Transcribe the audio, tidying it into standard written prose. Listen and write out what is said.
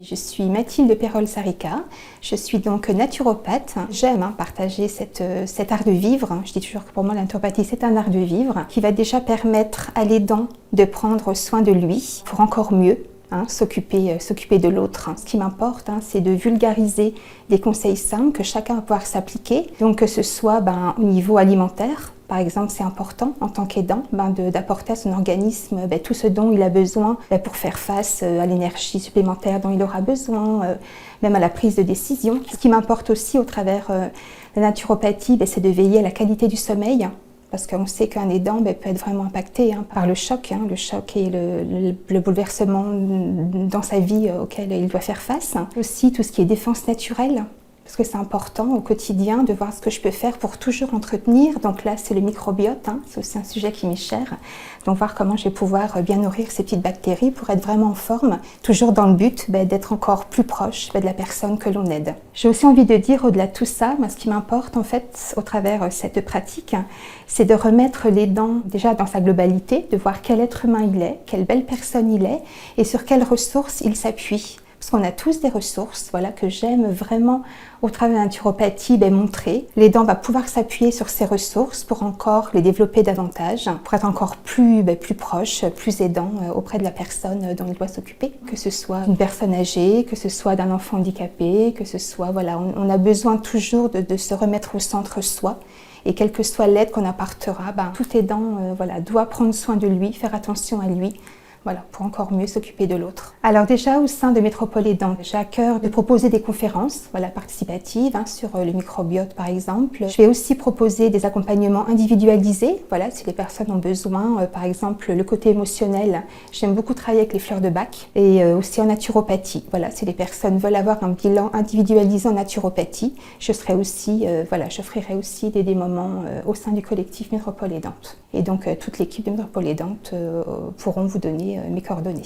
Je suis Mathilde Perol-Sarika, je suis donc naturopathe. J'aime partager cet art de vivre. Je dis toujours que pour moi la naturopathie c'est un art de vivre qui va déjà permettre à l'aidant de prendre soin de lui pour encore mieux s'occuper de l'autre. Ce qui m'importe, c'est de vulgariser des conseils simples que chacun va pouvoir s'appliquer. Donc que ce soit au niveau alimentaire, par exemple, c'est important en tant qu'aidant d'apporter à son organisme tout ce dont il a besoin pour faire face à l'énergie supplémentaire dont il aura besoin, même à la prise de décision. Ce qui m'importe aussi au travers de la naturopathie, c'est de veiller à la qualité du sommeil. Parce qu'on sait qu'un aidant peut être vraiment impacté par le choc et le bouleversement dans sa vie auquel il doit faire face. Aussi tout ce qui est défense naturelle, parce que c'est important au quotidien de voir ce que je peux faire pour toujours entretenir. Donc là, c'est le microbiote, c'est aussi un sujet qui m'est cher. Donc voir comment je vais pouvoir bien nourrir ces petites bactéries pour être vraiment en forme, toujours dans le but d'être encore plus proche de la personne que l'on aide. J'ai aussi envie de dire, au-delà de tout ça, ce qui m'importe en fait au travers cette pratique, c'est de remettre l'aidant déjà dans sa globalité, de voir quel être humain il est, quelle belle personne il est et sur quelles ressources il s'appuie. Parce qu'on a tous des ressources que j'aime vraiment au travers de la naturopathie montrer. L'aidant va pouvoir s'appuyer sur ces ressources pour encore les développer davantage, pour être encore plus proche, plus aidant auprès de la personne dont il doit s'occuper. Que ce soit une personne âgée, que ce soit d'un enfant handicapé, que ce soit, on a besoin toujours de se remettre au centre soi. Et quelle que soit l'aide qu'on apportera, tout aidant doit prendre soin de lui, faire attention à lui, pour encore mieux s'occuper de l'autre. Alors déjà, au sein de Métropole Aidant, j'ai à cœur de proposer des conférences participatives sur le microbiote par exemple. Je vais aussi proposer des accompagnements individualisés, si les personnes ont besoin, par exemple le côté émotionnel. J'aime beaucoup travailler avec les fleurs de bac et aussi en naturopathie. Si les personnes veulent avoir un bilan individualisé en naturopathie, je ferai aussi des moments au sein du collectif Métropole Aidante. Et donc toute l'équipe de Métropole Aidante pourront vous donner mes coordonnées.